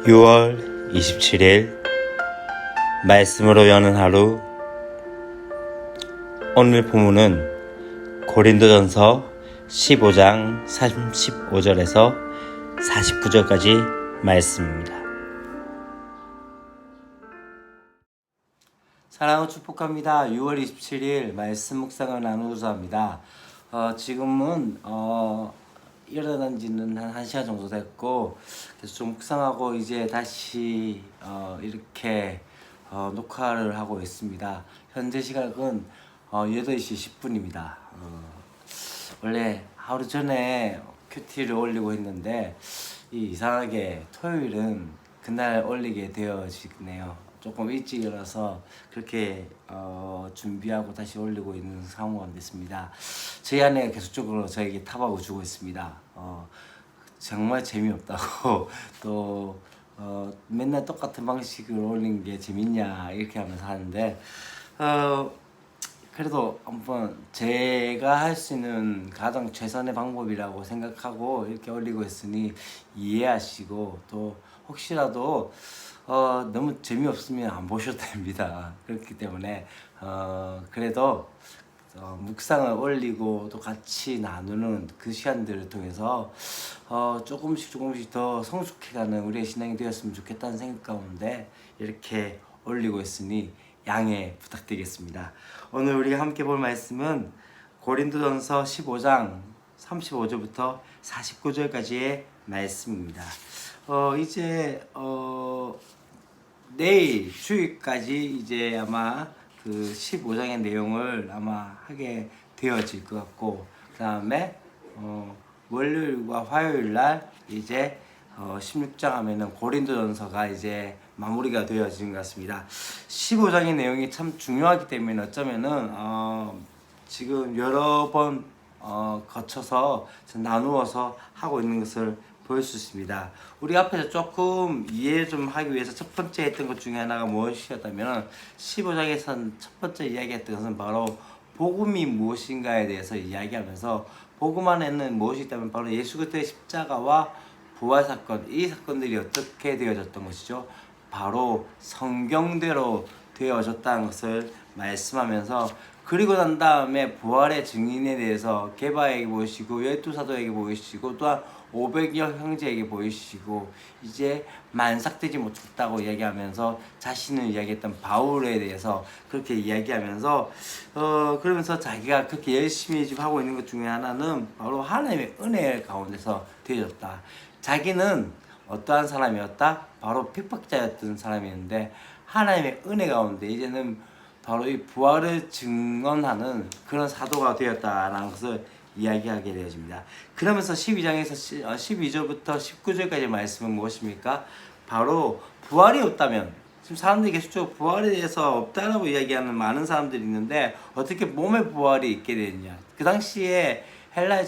6월 27일 말씀으로 여는 하루. 오늘 본문은 고린도전서 15장 35절에서 49절까지 말씀입니다. 사랑하고 축복합니다. 6월 27일 말씀 묵상을 나누고자 합니다. 지금은 일어난 지는 한 1시간 정도 됐고 계속 좀 묵상하고 이제 다시 이렇게 녹화를 하고 있습니다. 현재 시각은 8시 10분입니다. 원래 하루 전에 큐티를 올리고 했는데 이상하게 토요일은 그날 올리게 되어지네요. 조금 일찍 일어나서 그렇게 준비하고 다시 올리고 있는 상황이 됐습니다. 저희 아내가 계속적으로 저에게 타박을 주고 있습니다. 정말 재미없다고 또 맨날 똑같은 방식으로 올리는 게 재밌냐 이렇게 하면서 하는데 그래도 한번 제가 할 수 있는 가장 최선의 방법이라고 생각하고 이렇게 올리고 있으니 이해하시고 또 혹시라도 너무 재미없으면 안 보셔도 됩니다. 그렇기 때문에 그래도 묵상을 올리고 또 같이 나누는 그 시간들을 통해서 조금씩 더 성숙해가는 우리의 신앙이 되었으면 좋겠다는 생각 가운데 이렇게 올리고 있으니 양해 부탁드리겠습니다. 오늘 우리가 함께 볼 말씀은 고린도전서 15장 35절부터 49절까지의 말씀입니다. 이제 내일 주일까지 이제 아마 그 15장의 내용을 아마 하게 되어질 것 같고, 그 다음에 월요일과 화요일 날 이제 16장 하면은 고린도전서가 이제 마무리가 되어지는 것 같습니다. 15장의 내용이 참 중요하기 때문에 어쩌면은 지금 여러 번 거쳐서 나누어서 하고 있는 것을 볼 수 있습니다. 우리 앞에서 조금 이해 좀 하기 위해서 첫 번째 했던 것 중에 하나가 무엇이었다면 15장에서 첫 번째 이야기했던 것은 바로 복음이 무엇인가에 대해서 이야기하면서 복음 안에는 무엇이 있다면 바로 예수 그리스도의 십자가와 부활 사건, 이 사건들이 어떻게 되어졌던 것이죠? 바로 성경대로 되어졌다는 것을 말씀하면서, 그리고 난 다음에 부활의 증인에 대해서 게바에게 보이시고 12사도에게 보이시고 또한 500여 형제에게 보이시고 이제 만삭되지 못했다고 이야기하면서 자신을 이야기했던 바울에 대해서 그렇게 이야기하면서 그러면서 자기가 그렇게 열심히 지금 하고 있는 것 중에 하나는 바로 하나님의 은혜 가운데서 되어졌다. 자기는 어떠한 사람이었다? 바로 핍박자였던 사람이었는데 하나님의 은혜 가운데 이제는 바로 이 부활을 증언하는 그런 사도가 되었다라는 것을 이야기하게 되어집니다. 그러면서 12장에서 12절부터 19절까지 말씀은 무엇입니까? 바로 부활이 없다면, 지금 사람들이 계속적으로 부활에 대해서 없다라고 이야기하는 많은 사람들이 있는데 어떻게 몸의 부활이 있게 되느냐. 그 당시에 헬라의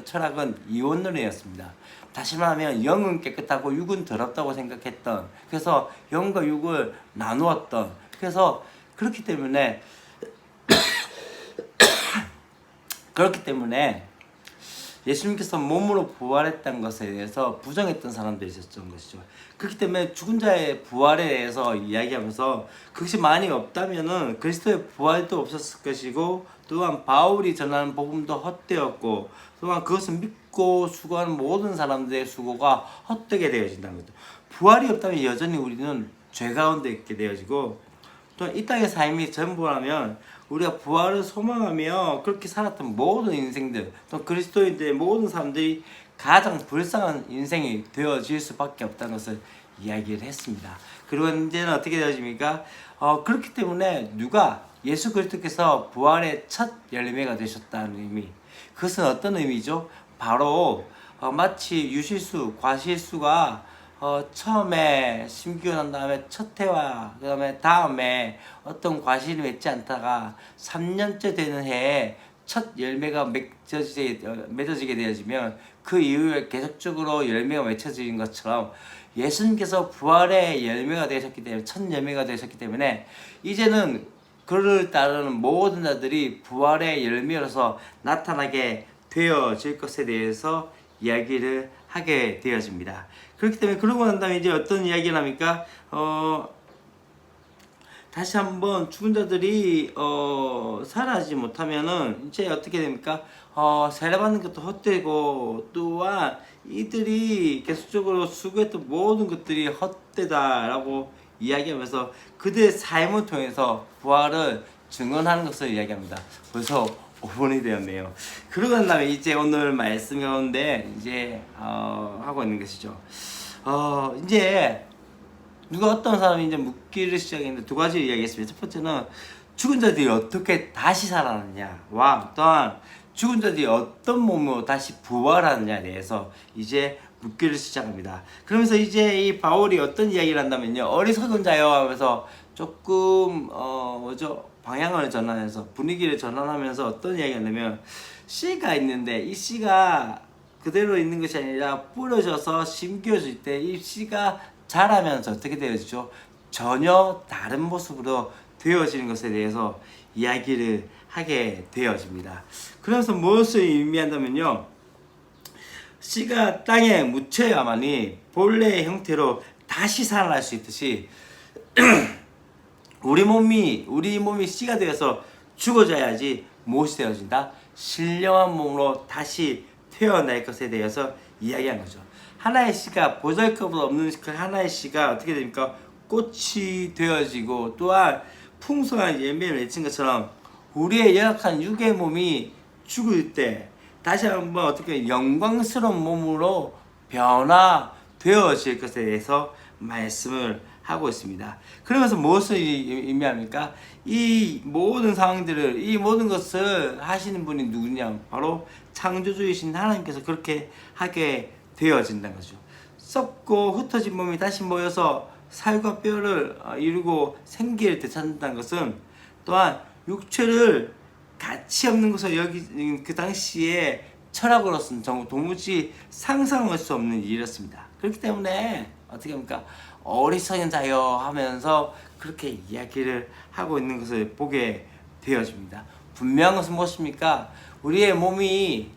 철학은 이원론이었습니다. 다시 말하면 영은 깨끗하고 육은 더럽다고 생각했던, 그래서 영과 육을 나누었던, 그래서 그렇기 때문에 예수님께서 몸으로 부활했다는 것에 대해서 부정했던 사람들이 있었던 것이죠. 그렇기 때문에 죽은 자의 부활에 대해서 이야기하면서 그것이 많이 없다면은 그리스도의 부활도 없었을 것이고, 또한 바울이 전하는 복음도 헛되었고, 또한 그것을 믿고 수고하는 모든 사람들의 수고가 헛되게 되어진다는 거죠. 부활이 없다면 여전히 우리는 죄 가운데 있게 되어지고, 또 이 땅의 삶이 전부라면 우리가 부활을 소망하며 그렇게 살았던 모든 인생들, 또 그리스도인들의 모든 사람들이 가장 불쌍한 인생이 되어질 수밖에 없다는 것을 이야기를 했습니다. 그리고 이제는 어떻게 되어집니까? 그렇기 때문에 누가 예수 그리스도께서 부활의 첫 열매가 되셨다는 의미, 그것은 어떤 의미죠? 바로 마치 유실수, 과실수가 처음에 심기운한 다음에 첫 해와 그 다음에 어떤 과실이 맺지 않다가 3년째 되는 해에 첫 열매가 맺어지게 되어지면 그 이후에 계속적으로 열매가 맺혀지는 것처럼 예수님께서 부활의 열매가 되셨기 때문에, 첫 열매가 되셨기 때문에 이제는 그를 따르는 모든 자들이 부활의 열매로서 나타나게 되어질 것에 대해서 이야기를 하게 되어집니다. 그렇기 때문에 그러고 난 다음에 이제 어떤 이야기를 합니까? 다시 한번 죽은 자들이 살아나지 못하면은 이제 어떻게 됩니까? 세례받는 것도 헛되고 또한 이들이 계속적으로 수고했던 모든 것들이 헛되다라고 이야기하면서 그들의 삶을 통해서 부활을 증언하는 것을 이야기합니다. 벌써 5분이 되었네요. 그러고 난 다음에 이제 오늘 말씀 가운데 이제 하고 있는 것이죠. 이제 누가 어떤 사람이 이제 묻기를 시작했는데 두 가지를 이야기했습니다. 첫 번째는 죽은 자들이 어떻게 다시 살아나느냐와 또한 죽은 자들이 어떤 몸으로 다시 부활하느냐에 대해서 이제 묻기를 시작합니다. 그러면서 이제 이 바울이 어떤 이야기를 한다면요, 어리석은 자여 하면서 조금 방향을 전환해서 분위기를 전환하면서 어떤 이야기가 있냐면, 씨가 있는데 이 씨가 그대로 있는 것이 아니라 뿌려져서 심겨질 때 이 씨가 자라면서 어떻게 되어지죠? 전혀 다른 모습으로 되어지는 것에 대해서 이야기를 하게 되어집니다. 그래서 무엇을 의미한다면요, 씨가 땅에 묻혀야만이 본래의 형태로 다시 살아날 수 있듯이 우리 몸이 씨가 되어서 죽어져야지 무엇이 되어진다? 신령한 몸으로 다시 태어날 것에 대해서 이야기한 거죠. 하나의 씨가 보잘것없는 없는 그 하나의 씨가 어떻게 됩니까? 꽃이 되어지고 또한 풍성한 열매를 맺힌 것처럼 우리의 열악한 육의 몸이 죽을 때 다시 한번 어떻게 영광스러운 몸으로 변화되어질 것에 대해서 말씀을 하고 있습니다. 그러면서 무엇을 의미합니까? 이 모든 상황들을, 이 모든 것을 하시는 분이 누구냐? 바로 창조주이신 하나님께서 그렇게 하게 되어진다는 거죠. 썩고 흩어진 몸이 다시 모여서 살과 뼈를 이루고 생기를 되찾는다는 것은 또한 육체를 가치 없는 것을 여기 그 당시에 철학으로서는 정말 도무지 상상할 수 없는 일이었습니다. 그렇기 때문에 어떻게 합니까? 어리석은 자여 하면서 그렇게 이야기를 하고 있는 것을 보게 되어집니다. 분명한 것은 무엇입니까? 우리의 몸이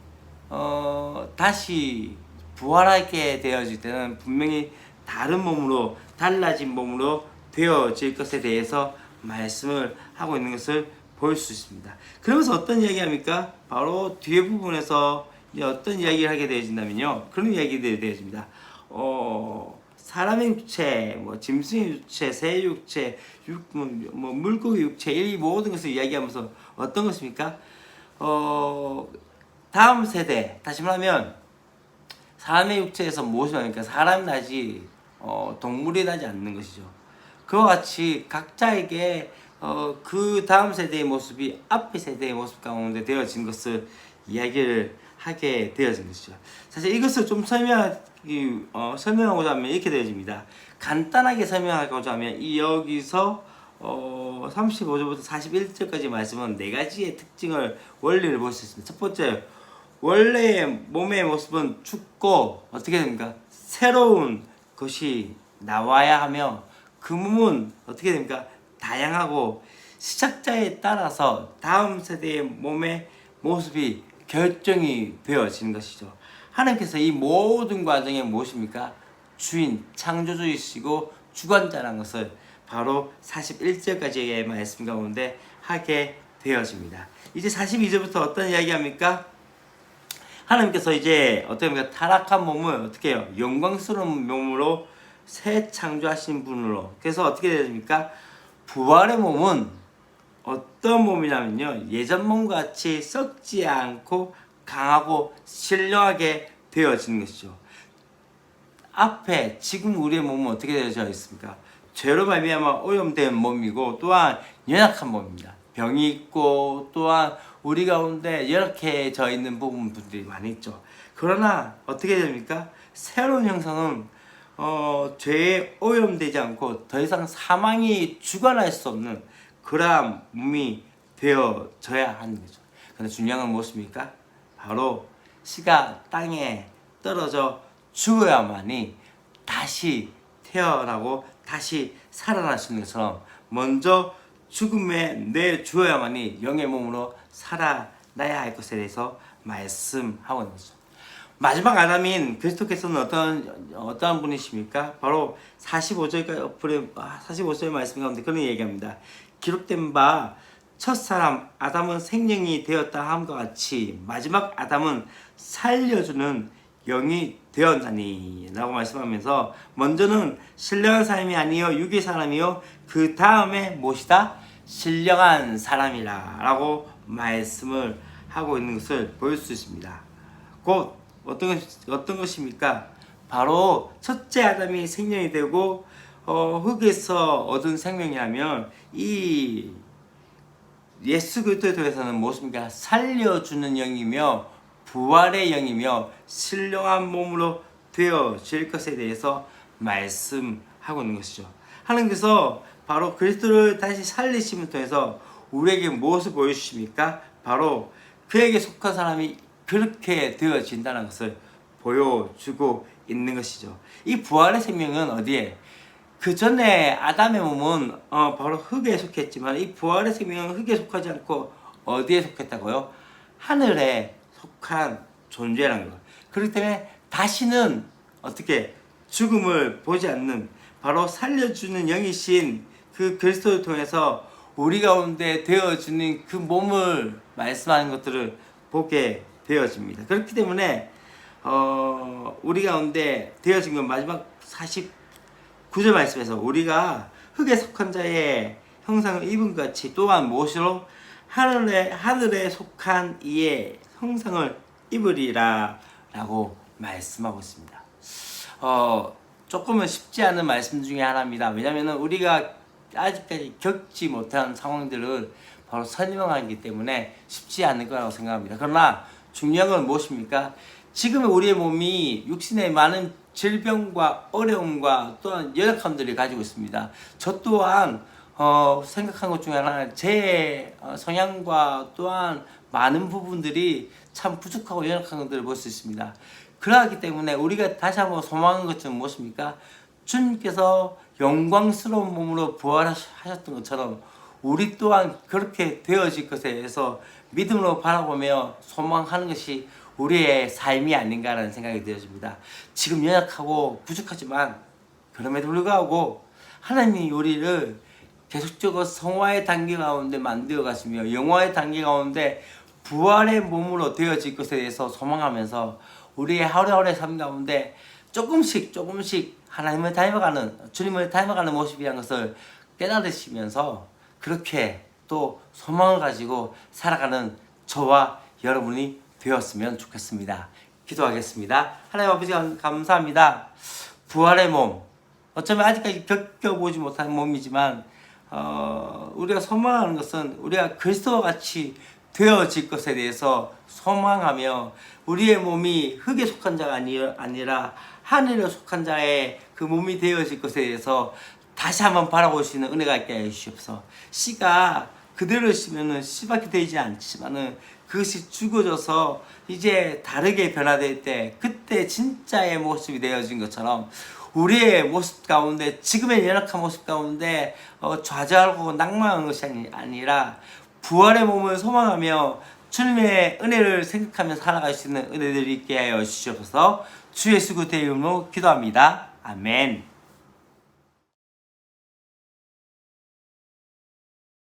다시 부활하게 되어질 때는 분명히 다른 몸으로, 달라진 몸으로 되어질 것에 대해서 말씀을 하고 있는 것을 볼 수 있습니다. 그러면서 어떤 이야기 합니까? 바로 뒤에 부분에서 이제 어떤 이야기를 하게 되어진다면요, 그런 이야기들이 되어집니다. 사람의 육체, 짐승의 육체, 새의 육체, 물고기 육체, 이 모든 것을 이야기하면서 어떤 것입니까? 다음 세대, 다시 말하면 사람의 육체에서 무엇이 나니까 사람이 나지 동물이 나지 않는 것이죠. 그와 같이 각자에게 그 다음 세대의 모습이 앞의 세대의 모습 가운데 되어진 것을 이야기를 하게 되어진 것이죠. 사실 이것을 좀 설명하고자 하면 이렇게 되어집니다. 간단하게 설명하고자 하면 이 여기서 35절부터 41절까지 말씀은 네 가지의 특징을, 원리를 볼 수 있습니다. 첫 번째, 원래의 몸의 모습은 죽고 어떻게 됩니까? 새로운 것이 나와야 하며 그 몸은 어떻게 됩니까? 다양하고 시작자에 따라서 다음 세대의 몸의 모습이 결정이 되어지는 것이죠. 하나님께서 이 모든 과정에 무엇입니까? 주인, 창조주이시고 주관자라는 것을 바로 41절까지의 말씀 가운데 하게 되어집니다. 이제 42절부터 어떤 이야기합니까? 하나님께서 이제 어떻게 합니까? 타락한 몸을 어떻게 해요? 영광스러운 몸으로 새 창조하신 분으로. 그래서 어떻게 되십니까? 부활의 몸은 어떤 몸이냐면요, 예전 몸과 같이 썩지 않고 강하고 신령하게 되어지는 것이죠. 앞에 지금 우리의 몸은 어떻게 되어져 있습니까? 죄로 말미암아 오염된 몸이고 또한 연약한 몸입니다. 병이 있고 또한 우리 가운데 연약해져 있는 부분들이 많이 있죠. 그러나 어떻게 됩니까? 새로운 형상은 죄에 오염되지 않고 더 이상 사망이 주관할 수 없는 그러한 몸이 되어져야 하는 거죠. 그런데 중요한 건 무엇입니까? 바로 씨가 땅에 떨어져 죽어야만이 다시 태어나고 다시 살아날 수 있는 것처럼 먼저 죽음에 내주어야만이 영의 몸으로 살아나야 할 것에 대해서 말씀하고 있는 거죠. 마지막 아담인 그리스도께서는 어떠한 분이십니까? 바로 45절 말씀 가운데 그런 얘기합니다. 기록된 바 첫사람 아담은 생명이 되었다 함과 같이 마지막 아담은 살려주는 영이 되었나니 라고 말씀하면서, 먼저는 신령한 사람이 아니요 육의 사람이요 그 다음에 무엇이다? 신령한 사람이라 라고 말씀을 하고 있는 것을 보일 수 있습니다. 곧 어떤 것입니까? 바로 첫째 아담이 생명이 되고 흙에서 얻은 생명이라면, 이 예수 그리스도에 대해서는 무엇입니까? 살려주는 영이며 부활의 영이며 신령한 몸으로 되어질 것에 대해서 말씀하고 있는 것이죠. 하나님께서 바로 그리스도를 다시 살리심을 통해서 우리에게 무엇을 보여주십니까? 바로 그에게 속한 사람이 그렇게 되어진다는 것을 보여주고 있는 것이죠. 이 부활의 생명은 어디에? 그 전에 아담의 몸은 바로 흙에 속했지만, 이 부활의 생명은 흙에 속하지 않고 어디에 속했다고요? 하늘에 속한 존재라는 것. 그렇기 때문에 다시는 어떻게 죽음을 보지 않는, 바로 살려주는 영이신 그 그리스도를 통해서 우리 가운데 되어지는 그 몸을 말씀하는 것들을 보게 되어집니다. 그렇기 때문에 우리 가운데 되어진 건 마지막 49절 말씀에서 우리가 흙에 속한 자의 형상을 입은 것 같이 또한 무엇으로? 하늘에 속한 이의 형상을 입으리라 라고 말씀하고 있습니다. 조금은 쉽지 않은 말씀 중에 하나입니다. 왜냐하면 우리가 아직까지 겪지 못한 상황들을 바로 설명하기 때문에 쉽지 않을 거라고 생각합니다. 그러나 중요한 건 무엇입니까? 지금 우리의 몸이 육신의 많은 질병과 어려움과 또한 연약함들을 가지고 있습니다. 저 또한 생각한 것 중에 하나는 제 성향과 또한 많은 부분들이 참 부족하고 연약한 것들을 볼 수 있습니다. 그러하기 때문에 우리가 다시 한번 소망하는 것은 무엇입니까? 주님께서 영광스러운 몸으로 부활하셨던 것처럼 우리 또한 그렇게 되어질 것에 대해서 믿음으로 바라보며 소망하는 것이 우리의 삶이 아닌가라는 생각이 되어집니다. 지금 연약하고 부족하지만 그럼에도 불구하고 하나님이 우리를 계속적으로 성화의 단계 가운데 만들어 가시며 영화의 단계 가운데 부활의 몸으로 되어질 것에 대해서 소망하면서 우리의 하루하루의 삶 가운데 조금씩 하나님을 닮아가는, 주님을 닮아가는 모습이라는 것을 깨달으시면서 그렇게 또 소망을 가지고 살아가는 저와 여러분이 되었으면 좋겠습니다. 기도하겠습니다. 하나님 아버지 감사합니다. 부활의 몸, 어쩌면 아직까지 겪어보지 못한 몸이지만 우리가 소망하는 것은 우리가 그리스도와 같이 되어질 것에 대해서 소망하며 우리의 몸이 흙에 속한 자가 아니라 하늘에 속한 자의 그 몸이 되어질 것에 대해서 다시 한번 바라볼 수 있는 은혜가 있게 해주시옵소서. 씨가 그대로 있으면 씨밖에 되지 않지만은 그것이 죽어져서 이제 다르게 변화될 때, 그때 진짜의 모습이 되어진 것처럼 우리의 모습 가운데, 지금의 연약한 모습 가운데 좌절하고 낭만한 것이 아니라 부활의 몸을 소망하며 주님의 은혜를 생각하며 살아갈 수 있는 은혜들이 있게 하여 주시옵소서. 주 예수 그리스도의 이름으로 기도합니다. 아멘.